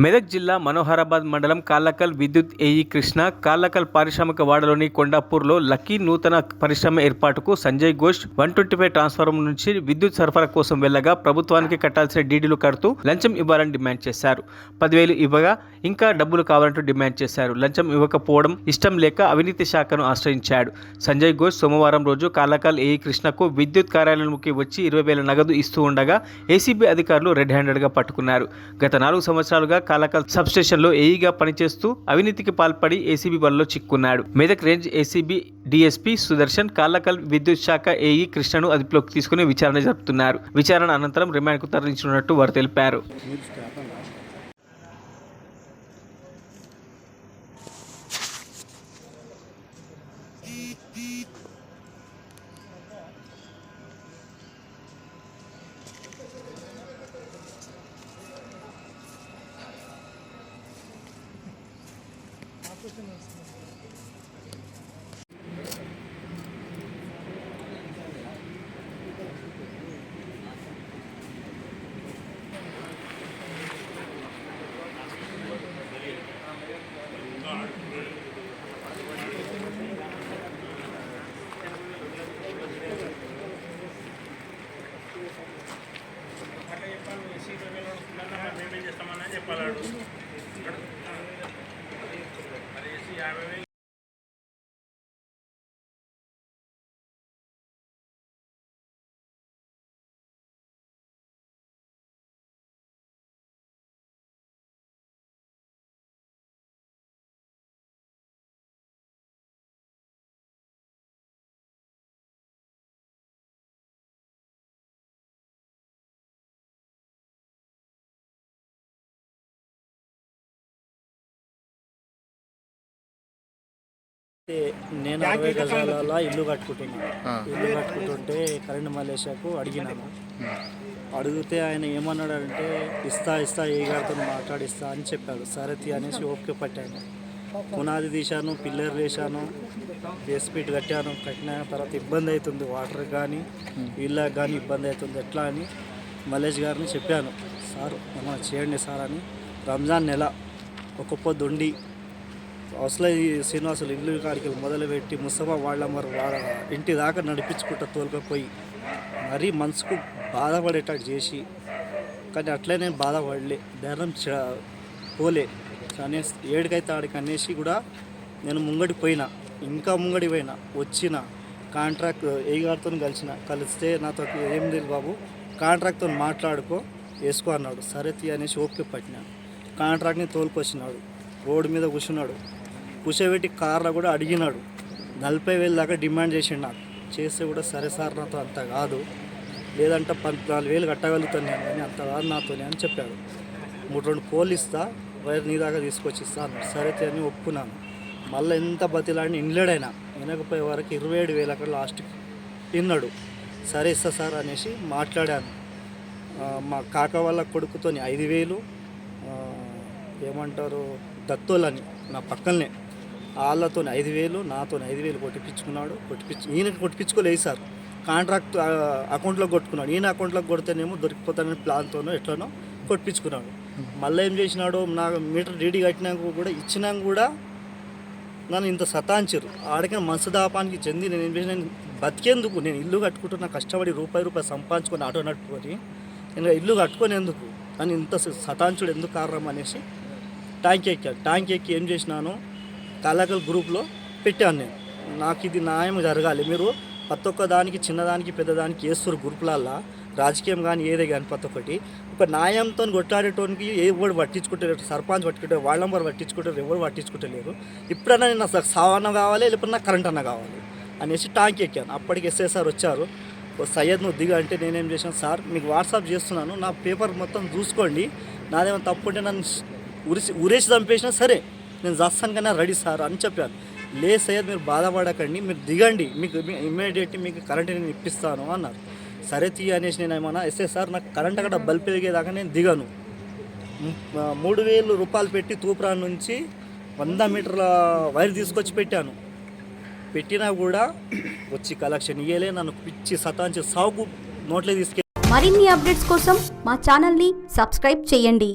మెదక్ జిల్లా మనోహరాబాద్ మండలం కాళ్ళకల్ విద్యుత్ ఏఈ కృష్ణ కాళ్ళకల్ పారిశ్రామిక వాడలోని కొండాపూర్లో లక్కీ నూతన పరిశ్రమ ఏర్పాటుకు సంజయ్ ఘోష్ 125 ట్రాన్స్ఫార్మర్ నుంచి విద్యుత్ సరఫరా కోసం వెళ్లగా ప్రభుత్వానికి కట్టాల్సిన డీడీలు కడుతూ లంచం ఇవ్వాలని డిమాండ్ చేశారు. 10,000 ఇవ్వగా ఇంకా డబ్బులు కావాలంటూ డిమాండ్ చేశారు. లంచం ఇవ్వకపోవడం ఇష్టం లేక అవినీతి శాఖను ఆశ్రయించాడు. సంజయ్ ఘోష్ సోమవారం రోజు కాళ్ళకల్ ఏఈ కృష్ణకు విద్యుత్ కార్యాలయంలోకి వచ్చి 20,000 నగదు ఇస్తూ ఉండగా ఏసీబీ అధికారులు రెడ్ హ్యాండెడ్గా పట్టుకున్నారు. గత 4 సంవత్సరాలుగా కాళ్ళకల్ సబ్ స్టేషన్లో ఏఈగా పనిచేస్తూ అవినీతికి పాల్పడి ఏసీబీ వలలో చిక్కున్నాడు. Medak range ACB DSP Sudarshan Kallakal విద్యుత్ శాఖ ఏఈ కృష్ణను అదుపులోకి తీసుకుని విచారణ జరుపుతున్నారు. విచారణ అనంతరం రిమాండ్కు తరలించనున్నట్టు వారు తెలిపారు. నేను 60 గజాల ఇల్లు కట్టుకుంటుంటే కరెంట్ మలేషియాకు అడిగినాను. అడిగితే ఆయన ఏమన్నాడంటే ఇస్తా ఏ గారితో మాట్లాడిస్తా అని చెప్పాడు. సరే అనేసి ఓపిక పట్టాను. పునాది తీశాను, పిల్లర్ వేశాను, బేస్మెంట్ కట్టిన తర్వాత ఇబ్బంది అవుతుంది, వాటర్ కానీ ఇళ్ళకి కానీ ఇబ్బంది అవుతుంది, ఎట్లా అని మలేష్ గారిని చెప్పాను. సార్ ఏమైనా చేయండి సార్ అని. రంజాన్ నెల ఒక పొద్దు ఉండి అసలు ఈ శ్రీనివాసులు ఇల్లు కాడికి మొదలుపెట్టి ముస్తఫా వాళ్ళ ఇంటి దాకా నడిపించుకుంటా తోలుకపోయి మరీ మనసుకు బాధపడేటట్టు చేసి, కానీ అట్లే నేను బాధపడలే, ధైర్యం పోలే అనేసి 7కైతే ఆడికి అనేసి కూడా నేను ముంగడికి పోయినా, ఇంకా ముంగడి పోయినా, వచ్చిన కాంట్రాక్ట్ ఏ గారితో కలిస్తే నాతో ఏం లేదు బాబు, కాంట్రాక్ట్తో మాట్లాడుకో వేసుకో అన్నాడు. సరే అనేసి ఓపిక పట్టినా. కాంట్రాక్ట్ని తోలుకొచ్చినాడు, రోడ్డు మీద కూర్చోబెట్టి కార్లో కూడా అడిగినాడు. 40,000 దాకా డిమాండ్ చేసిండు. నాకు చేస్తే కూడా సరే సార్ నాతో అంత కాదు, లేదంటే 14,000 కట్టగలుగుతాను నేను, కానీ అంత కాదు నాతోనే అని చెప్పాడు. 3-2 పోలు ఇస్తా, వైర్ నీ దాకా తీసుకొచ్చి ఇస్తా అన్నాడు. సరే అని ఒప్పుకున్నాను. మళ్ళీ ఎంత బతిలాడిని ఇన్లేడైనా వినకపోయే వరకు 27,000 అక్కడ లాస్ట్కి విన్నాడు. సరే ఇస్తా సార్ అనేసి మాట్లాడాను. మా కాక వాళ్ళ కొడుకుతో 5,000 ఏమంటారు దత్తోలని నా పక్కనే వాళ్ళతో 5,000, నాతో 5,000 కొట్టిపించుకున్నాడు. ఈయనకి కొట్టిపించుకోలేదు సార్, కాంట్రాక్ట్ అకౌంట్లో కొట్టుకున్నాడు. ఈయన అకౌంట్లోకి కొడితేనేమో దొరికిపోతానని ప్లాన్తోనో ఎట్లనో కొట్టించుకున్నాడు. మళ్ళీ ఏం చేసినాడు, నా మీటర్ డీడీ కట్టినాక కూడా ఇచ్చినాక కూడా నన్ను ఇంత సతాంచారు. ఆడికైనా మనసు దాపానికి చెంది నేను ఏం చేసిన, బతికేందుకు నేను ఇల్లు కట్టుకుంటున్నా, కష్టపడి రూపాయి సంపాదించుకొని ఆటో నడుపుకొని నేను ఇల్లు కట్టుకొని ఎందుకు అని ఇంత సతాంచుడు ఎందుకు కారణం అనేసి ట్యాంక్ ఎక్కాను. ట్యాంక్ ఎక్కి ఏం చేసినాను, కాళ్ళకల్ గ్రూప్లో పెట్టాను నేను. నాకు ఇది న్యాయం జరగాలి, మీరు ప్రతి ఒక్క దానికి చిన్నదానికి పెద్దదానికి వేస్తారు గ్రూపులల్లో, రాజకీయం కానీ ఏదే కానీ ప్రతి ఒక్కటి ఒక న్యాయంతో కొట్లాడేటోనికి ఎవరు పట్టించుకుంటలేరు. సర్పంచ్ పట్టుకుంటారు, వాళ్ళ నెంబర్ పట్టించుకుంటారు, ఎవరు పట్టించుకుంటలేరు. ఇప్పుడన్నా నాకు సావన్న కావాలి, లేకపోతే నాకు కరెంట్ అన్న కావాలి అనేసి ట్యాంక్ ఎక్కాను. అప్పటికి ఎస్ఐసార్ వచ్చారు. సయ్యద్ నువ్వు దిగా అంటే నేనేం చేశాను, సార్ మీకు వాట్సాప్ చేస్తున్నాను, నా పేపర్ మొత్తం చూసుకోండి, నాదేమైనా తప్పు ఉంటే నన్ను ఊరేసి చంపేసినా సరే నేను చేస్తాను కన్నా రెడీ సార్ అని చెప్పాను. లే సయ్యద్ మీరు బాధపడకండి, మీరు దిగండి, మీకు ఇమ్మీడియట్లీ మీకు కరెంట్ నేను ఇప్పిస్తాను అన్నారు. సరే అనేసి నేను ఏమన్నా ఎస్ఏ సార్ నాకు కరెంట్ అక్కడ బల్బ్ పెరిగేదాకా నేను దిగాను. 3,000 రూపాయలు పెట్టి తూప్రా నుంచి 100 మీటర్ల వైర్ తీసుకొచ్చి పెట్టినా కూడా వచ్చి కలెక్షన్ ఇయ్యలే, నన్ను పిచ్చి సతాంచి సాగు నోట్లే తీసుకెళ్ళి. మరిన్ని అప్డేట్స్ కోసం మా ఛానల్ని సబ్స్క్రైబ్ చేయండి.